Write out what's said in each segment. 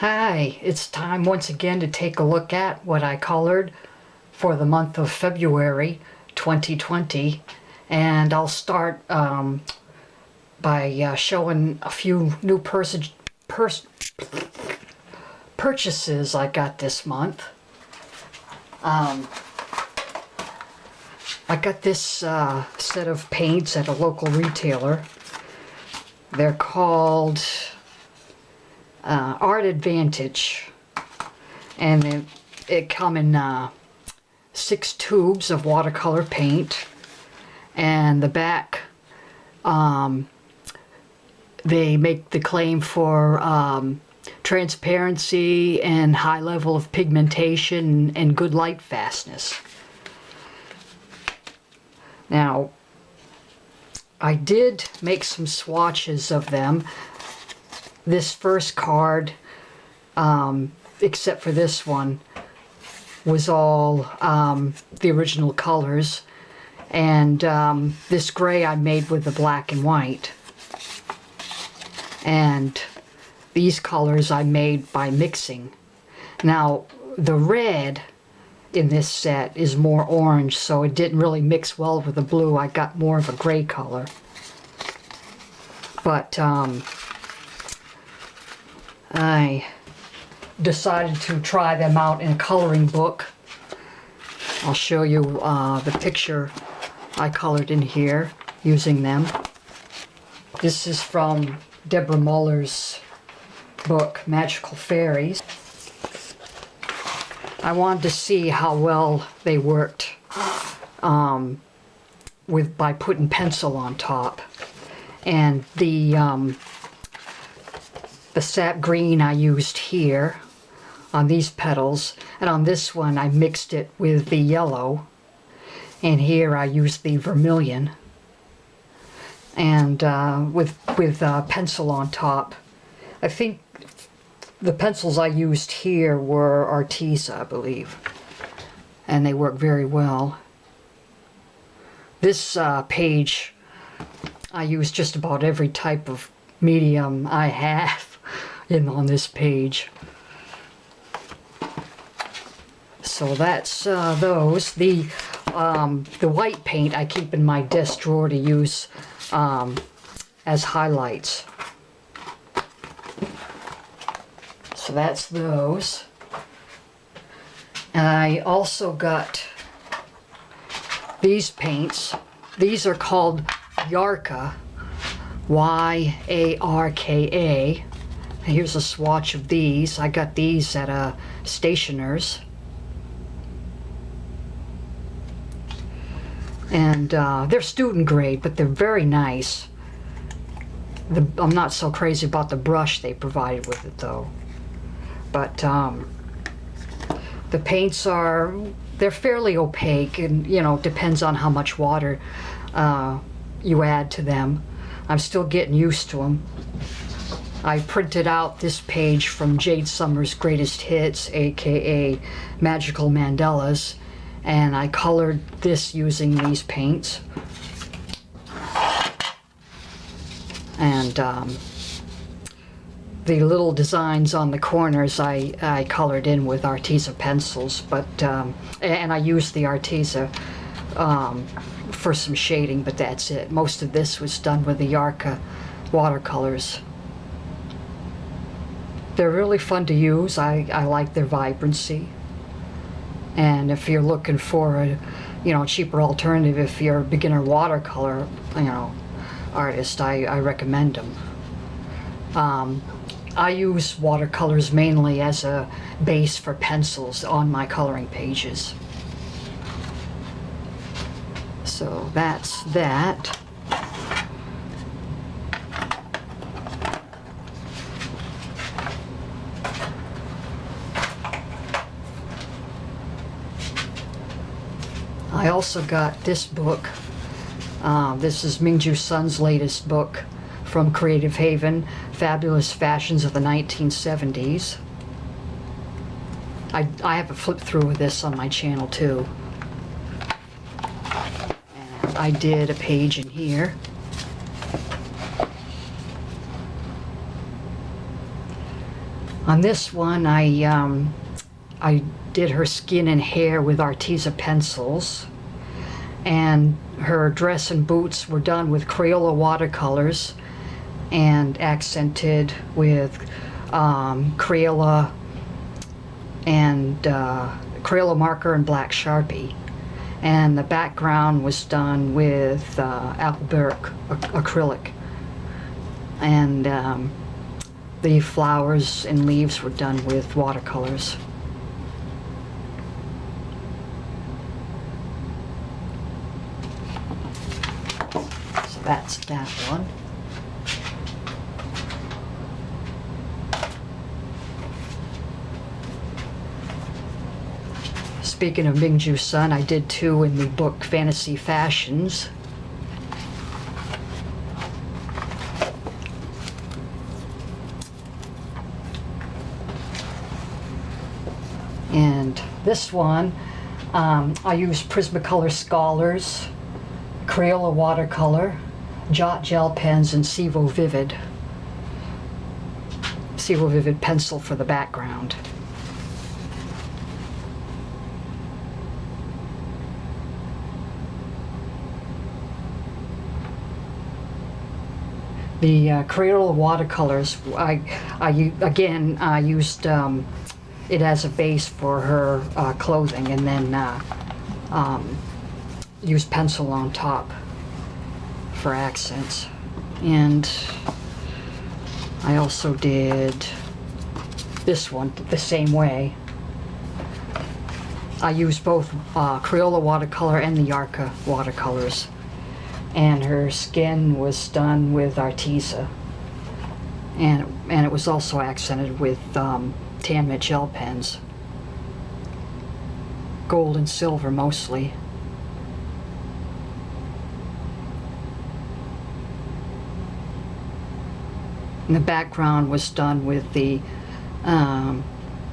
Hi, it's time once again to take a look at what I colored for the month of February 2020, and I'll start by showing a few new purchases I got this month. I got this set of paints at a local retailer. They're called Art Advantage, and it come in 6 tubes of watercolor paint, and the back they make the claim for transparency and high level of pigmentation and good light fastness. Now, I did make some swatches of them. This first card, except for this one, was all the original colors, and this gray I made with the black and white, and these colors I made by mixing. Now, the red in this set is more orange, so it didn't really mix well with the blue. I got more of a gray color, but I decided to try them out in a coloring book. I'll show you the picture I colored in here using them. This is from Deborah Muller's book, Magical Fairies. I wanted to see how well they worked by putting pencil on top. And the sap green I used here on these petals, and on this one I mixed it with the yellow, and here I used the vermilion, and with pencil on top. I think the pencils I used here were Arteza, I believe, and they work very well. This page I use just about every type of medium I have on this page. So that's those. The white paint I keep in my desk drawer to use as highlights. So that's those. And I also got these paints. These are called Yarka, Y-A-R-K-A. Here's a swatch of these. I got these at a stationer's. And they're student grade, but they're very nice. I'm not so crazy about the brush they provided with it, though. But the paints they're fairly opaque, and depends on how much water you add to them. I'm still getting used to them. I printed out this page from Jade Summer's Greatest Hits, aka Magical Mandalas, and I colored this using these paints. And the little designs on the corners I colored in with Arteza pencils, but and I used the Arteza for some shading, but that's it. Most of this was done with the Yarka watercolors. They're really fun to use. I like their vibrancy. And if you're looking for a cheaper alternative, if you're a beginner watercolor artist, I recommend them. I use watercolors mainly as a base for pencils on my coloring pages. So that's that. I also got this book. This is Mingju Sun's latest book from Creative Haven, Fabulous Fashions of the 1970s. I have a flip through of this on my channel too. And I did a page in here. On this one, I did her skin and hair with Arteza pencils, and her dress and boots were done with Crayola watercolors and accented with Crayola and Crayola marker and black Sharpie. And the background was done with Appleberg acrylic. And the flowers and leaves were done with watercolors. So that's that one. Speaking of Mingju Sun, I did two in the book Fantasy Fashions. And this one, I used Prismacolor Scholars, Crayola watercolor, Jot gel pens, and Civo Vivid pencil for the background. The Crayola watercolors, I used it as a base for her clothing, and then used pencil on top for accents. And I also did this one the same way. I used both Crayola watercolor and the Yarka watercolors. And her skin was done with Arteza, and it was also accented with Tanmet gel pens, gold and silver mostly. And the background was done with the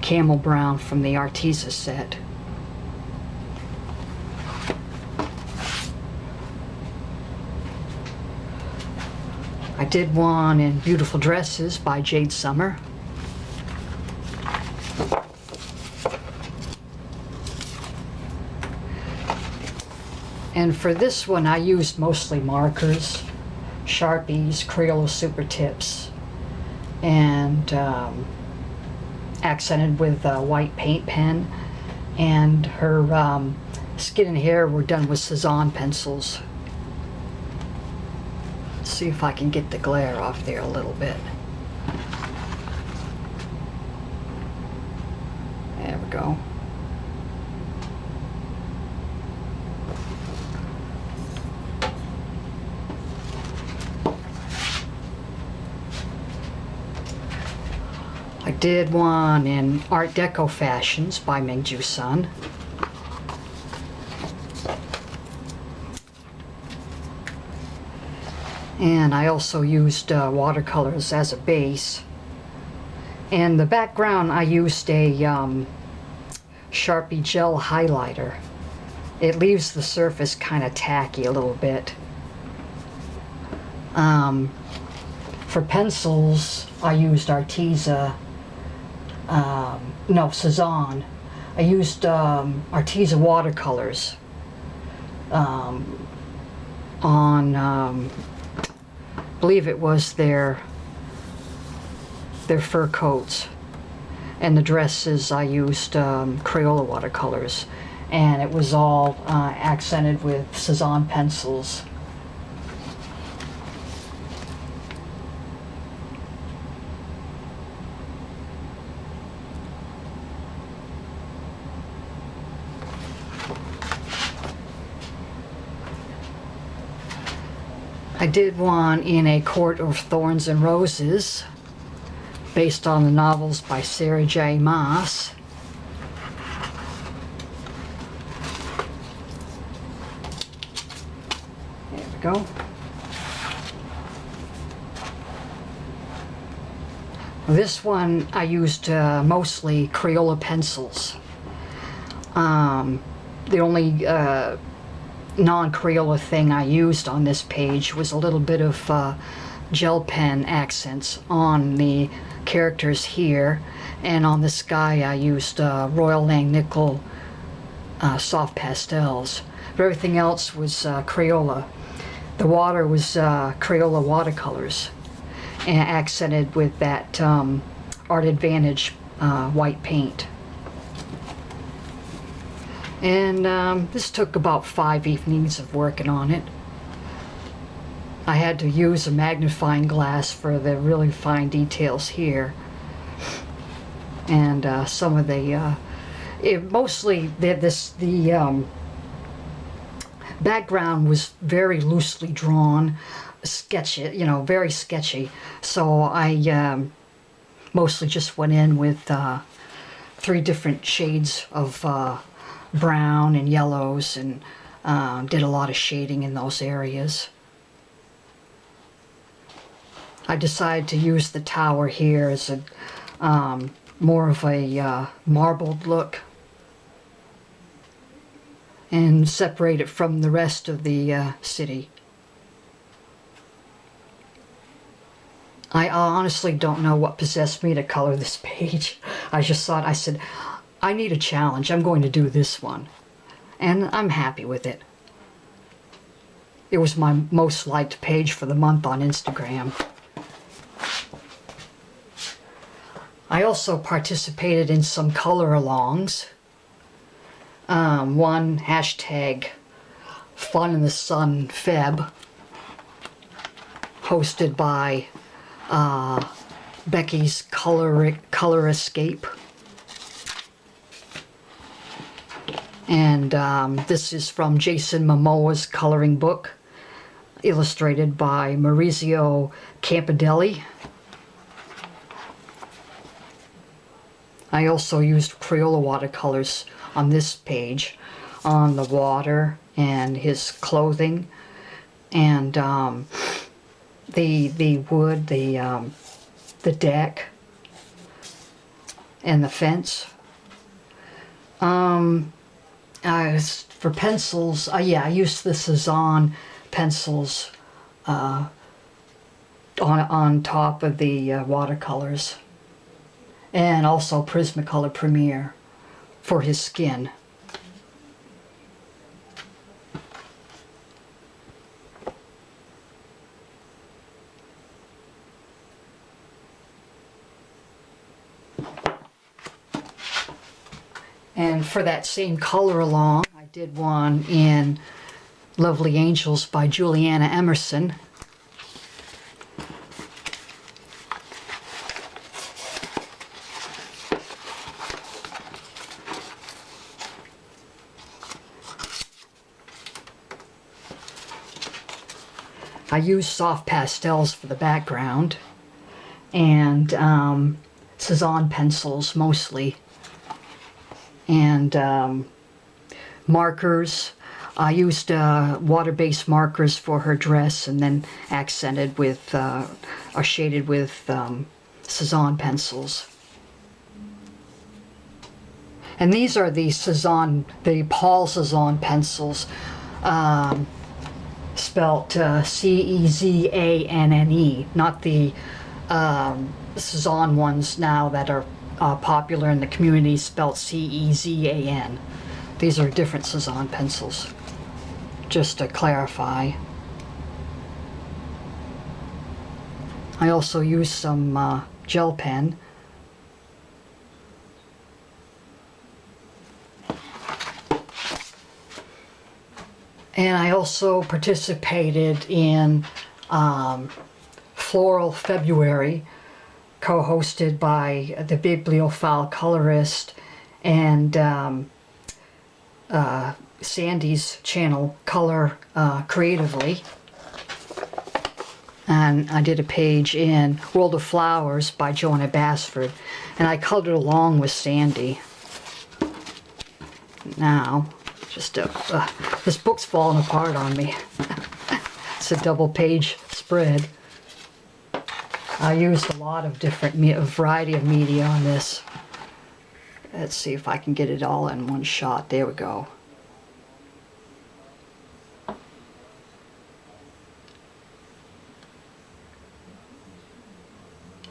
camel brown from the Arteza set. I did one in Beautiful Dresses by Jade Summer. And for this one, I used mostly markers, Sharpies, Crayola Super Tips, and accented with a white paint pen. And her skin and hair were done with Cezanne pencils. See if I can get the glare off there a little bit. There we go. I did one in Art Deco Fashions by Mingju Sun. And I also used watercolors as a base. And the background, I used a Sharpie gel highlighter. It leaves the surface kind of tacky a little bit. For pencils, I used Arteza, Cezanne. I used Arteza watercolors on I believe it was their fur coats, and the dresses I used Crayola watercolors, and it was all accented with Cezanne pencils. I did one in A Court of Thorns and Roses, based on the novels by Sarah J. Maas. There we go. This one I used mostly Crayola pencils. The only non-Crayola thing I used on this page was a little bit of gel pen accents on the characters here, and on this guy I used Royal Langnickel soft pastels. But everything else was Crayola. The water was Crayola watercolors, and accented with that Art Advantage white paint. And this took about 5 evenings of working on it. I had to use a magnifying glass for the really fine details here, and some of the mostly the background was very loosely drawn, sketchy, you know, very sketchy. So I mostly just went in with 3 different shades of brown and yellows, and did a lot of shading in those areas. I decided to use the tower here as a more of a marbled look, and separate it from the rest of the city. I honestly don't know what possessed me to color this page. I just thought, I said, I need a challenge. I'm going to do this one. And I'm happy with it. It was my most liked page for the month on Instagram. I also participated in some color alongs. One hashtag Fun in the Sun Feb, hosted by Becky's Color Escape. And this is from Jason Momoa's coloring book, illustrated by Maurizio Campidelli. I also used Crayola watercolors on this page, on the water and his clothing, and the wood, the deck, and the fence. For pencils, yeah, I used the Cezanne pencils on top of the watercolors, and also Prismacolor Premier for his skin. And for that same color along, I did one in Lovely Angels by Juliana Emerson. I used soft pastels for the background, and Cezanne pencils mostly, and markers. I used water-based markers for her dress, and then accented with or shaded with Cezanne pencils. And these are the Cezanne, the Paul Cezanne pencils, spelt Cezanne, not the Cezanne ones now that are popular in the community, spelt Cezanne. These are different Cezanne pencils, just to clarify. I also used some gel pen. And I also participated in Floral February, co-hosted by the Bibliophile colorist and Sandy's channel, Color Creatively. And I did a page in World of Flowers by Joanna Basford, and I colored along with Sandy. Now, just this book's falling apart on me. It's a double page spread. I used a lot of different, a variety of media on this. Let's see if I can get it all in one shot. There we go.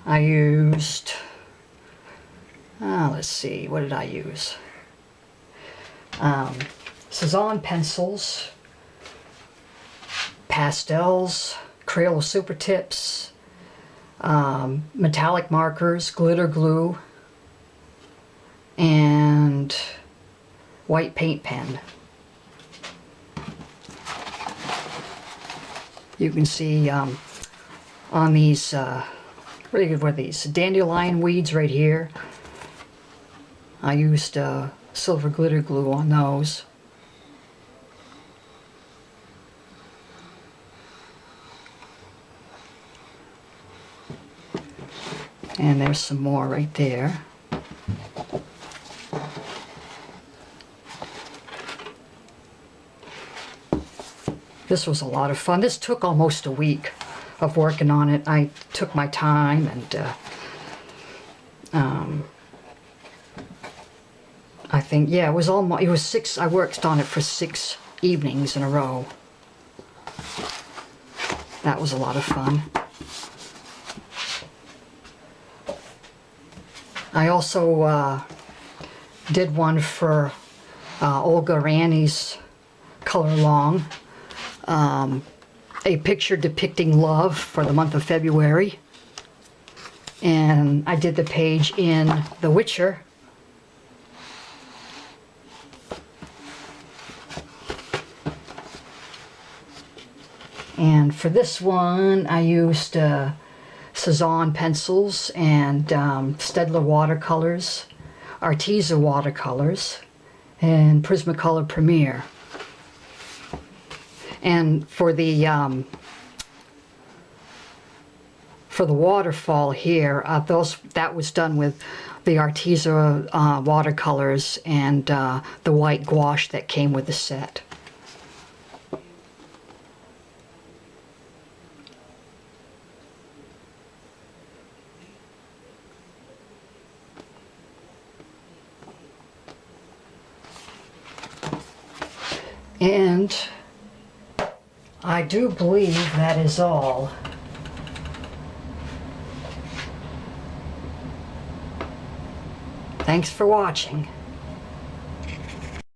I used, let's see, what did I use? Cezanne pencils, pastels, Crayola Super Tips, metallic markers, glitter glue, and white paint pen. You can see on these, what are these? Dandelion weeds right here. I used silver glitter glue on those. And there's some more right there. This was a lot of fun. This took almost a week of working on it. I took my time, and I think, yeah, it was 6, I worked on it for 6 evenings in a row. That was a lot of fun. I also did one for Olga Rani's Color Long. A picture depicting love for the month of February. And I did the page in The Witcher. And for this one, I used Cezanne pencils and Staedtler watercolors, Arteza watercolors, and Prismacolor Premier. And for the waterfall here, that was done with the Arteza watercolors and the white gouache that came with the set. And I do believe that is all. Thanks for watching.